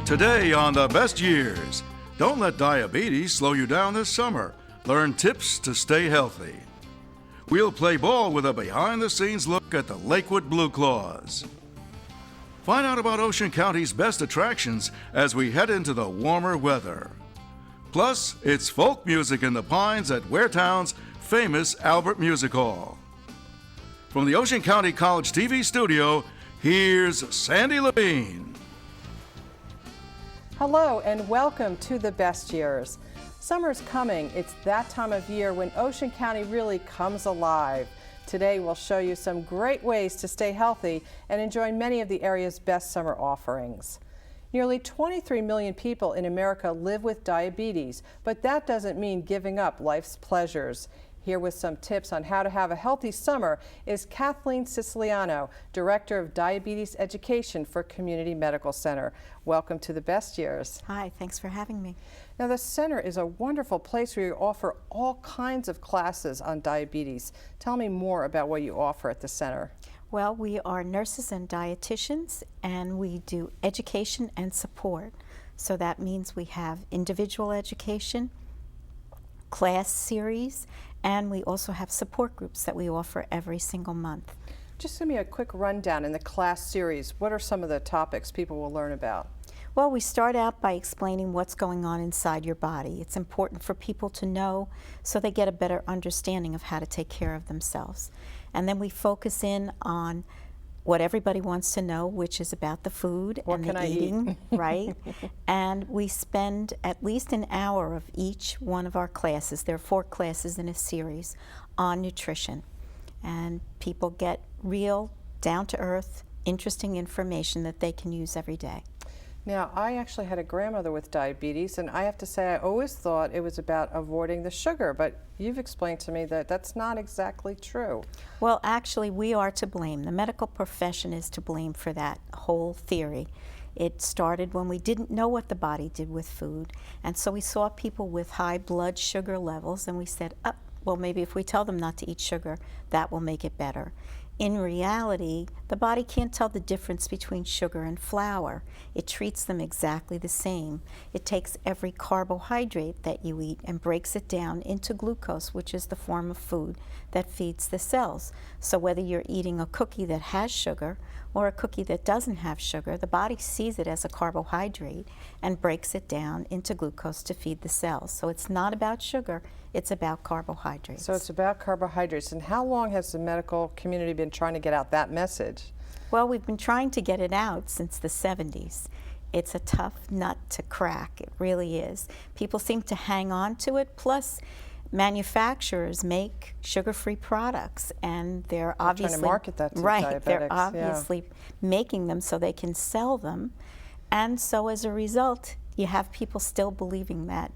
Today on The Best Years, don't let diabetes slow you down this summer. Learn tips to stay healthy. We'll play ball with a behind-the-scenes look at the Lakewood Blue Claws. Find out about Ocean County's best attractions as we head into the warmer weather. Plus, it's folk music in the Pines at Waretown's famous Albert Music Hall. From the Ocean County College TV studio, here's Sandy Levine. Hello and welcome to The Best Years. Summer's coming. It's that time of year when Ocean County really comes alive. Today we'll show you some great ways to stay healthy and enjoy many of the area's best summer offerings. Nearly 23 million people in America live with diabetes, but that doesn't mean giving up life's pleasures. Here with some tips on how to have a healthy summer is Kathleen Siciliano, Director of Diabetes Education for Community Medical Center. Welcome to The Best Years. Hi, thanks for having me. Now, the center is a wonderful place where you offer all kinds of classes on diabetes. Tell me more about what you offer at the center. Well, we are nurses and dietitians, and we do education and support. So that means we have individual education, class series, and we also have support groups that we offer every single month. Just give me a quick rundown in the class series. What are some of the topics people will learn about? Well, we start out by explaining what's going on inside your body. It's important for people to know so they get a better understanding of how to take care of themselves. And then we focus in on what everybody wants to know, which is about the food and the eating, right? And we spend at least an hour of each one of our classes, there are 4 classes in a series, on nutrition. And people get real, down-to-earth, interesting information that they can use every day. Now, I actually had a grandmother with diabetes, and I have to say I always thought it was about avoiding the sugar, but you've explained to me that that's not exactly true. Well, actually, we are to blame. The medical profession is to blame for that whole theory. It started when we didn't know what the body did with food, and so we saw people with high blood sugar levels, and we said, well, maybe if we tell them not to eat sugar, that will make it better. In reality, the body can't tell the difference between sugar and flour. It treats them exactly the same. It takes every carbohydrate that you eat and breaks it down into glucose, which is the form of food that feeds the cells. So whether you're eating a cookie that has sugar or a cookie that doesn't have sugar, the body sees it as a carbohydrate and breaks it down into glucose to feed the cells. So it's not about sugar, it's about carbohydrates. So it's about carbohydrates. And how long has the medical community been trying to get out that message? Well, we've been trying to get it out since the 70s. It's a tough nut to crack, it really is. People seem to hang on to it, plus manufacturers make sugar-free products, and they're obviously trying to market that to right, diabetics. they're obviously making them so they can sell them, and so as a result, you have people still believing that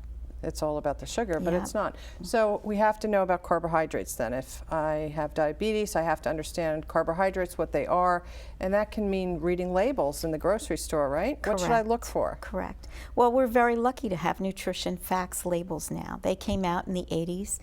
it's all about the sugar, but it's not. So we have to know about carbohydrates then. If I have diabetes, I have to understand carbohydrates, what they are, and that can mean reading labels in the grocery store, right? Correct. What should I look for? Correct. Well, we're very lucky to have nutrition facts labels now. They came out in the 80s.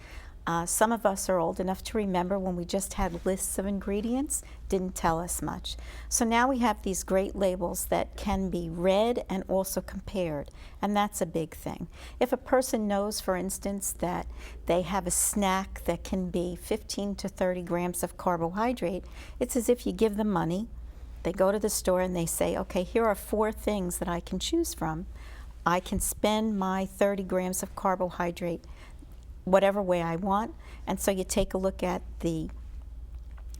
Some of us are old enough to remember when we just had lists of ingredients, didn't tell us much. So now we have these great labels that can be read and also compared, and that's a big thing. If a person knows, for instance, that they have a snack that can be 15 to 30 grams of carbohydrate, it's as if you give them money, they go to the store and they say, okay, here are 4 things that I can choose from. I can spend my 30 grams of carbohydrate whatever way I want, and so you take a look at the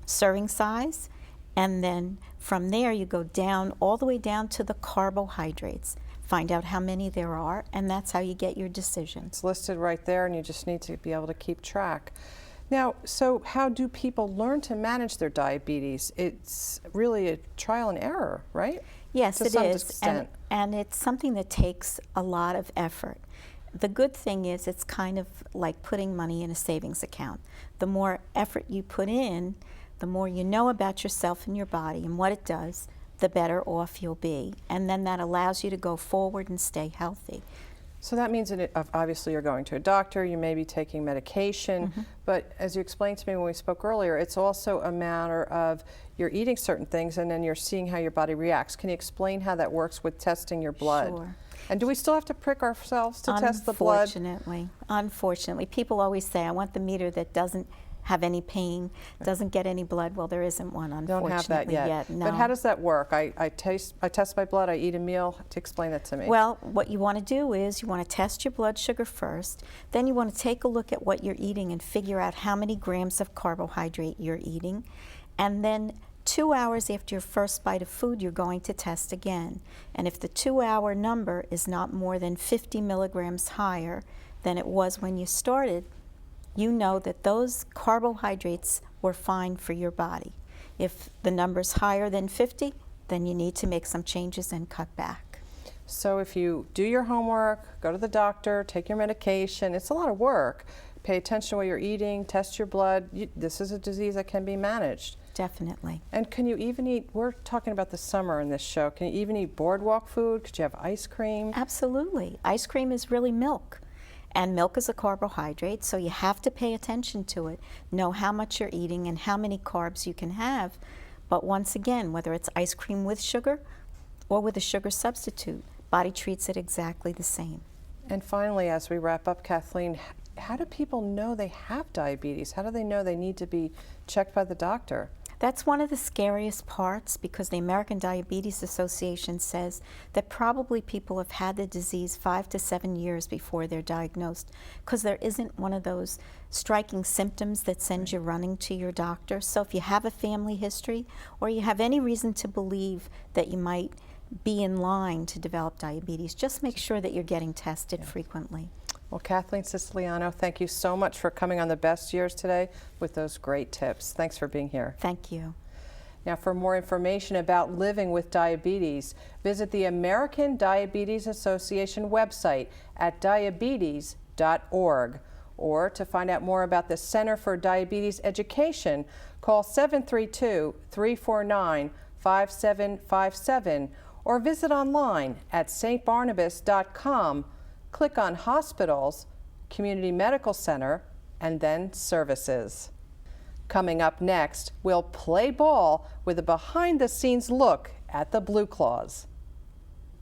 serving size, and then from there you go down all the way down to the carbohydrates, find out how many there are, and that's how you get your decision. It's listed right there, and you just need to be able to keep track. Now, so how do people learn to manage their diabetes? It's really a trial and error, right? Yes, it is, and it's something that takes a lot of effort. The good thing is it's kind of like putting money in a savings account. The more effort you put in, the more you know about yourself and your body and what it does, the better off you'll be. And then that allows you to go forward and stay healthy. So that means that obviously you're going to a doctor, you may be taking medication, but as you explained to me when we spoke earlier, it's also a matter of you're eating certain things and then you're seeing how your body reacts. Can you explain how that works with testing your blood? Sure. And do we still have to prick ourselves to test the blood? Unfortunately. People always say, I want the meter that doesn't have any pain, doesn't get any blood. Well, there isn't one, unfortunately, Don't have that yet. No. But how does that work? I test my blood, I eat a meal. To explain that to me. Well, what you want to do is you want to test your blood sugar first, then you want to take a look at what you're eating and figure out how many grams of carbohydrate you're eating, and then 2 hours after your first bite of food, you're going to test again. And if the 2-hour number is not more than 50 milligrams higher than it was when you started, you know that those carbohydrates were fine for your body. If the number's higher than 50, then you need to make some changes and cut back. So if you do your homework, go to the doctor, take your medication, it's a lot of work. Pay attention to what you're eating, test your blood. This is a disease that can be managed. Definitely. And can you even eat, we're talking about the summer in this show, can you even eat boardwalk food? Could you have ice cream? Absolutely. Ice cream is really milk. And milk is a carbohydrate, so you have to pay attention to it, know how much you're eating and how many carbs you can have. But once again, whether it's ice cream with sugar or with a sugar substitute, body treats it exactly the same. And finally, as we wrap up, Kathleen, how do people know they have diabetes? How do they know they need to be checked by the doctor? That's one of the scariest parts, because the American Diabetes Association says that probably people have had the disease 5 to 7 years before they're diagnosed, because there isn't one of those striking symptoms that sends you running to your doctor. So if you have a family history or you have any reason to believe that you might be in line to develop diabetes, just make sure that you're getting tested frequently. Well, Kathleen Siciliano, thank you so much for coming on The Best Years today with those great tips. Thanks for being here. Thank you. Now, for more information about living with diabetes, visit the American Diabetes Association website at diabetes.org. Or to find out more about the Center for Diabetes Education, call 732-349-5757 or visit online at stbarnabas.com. Click on Hospitals, Community Medical Center, and then Services. Coming up next, we'll play ball with a behind-the-scenes look at the Blue Claws.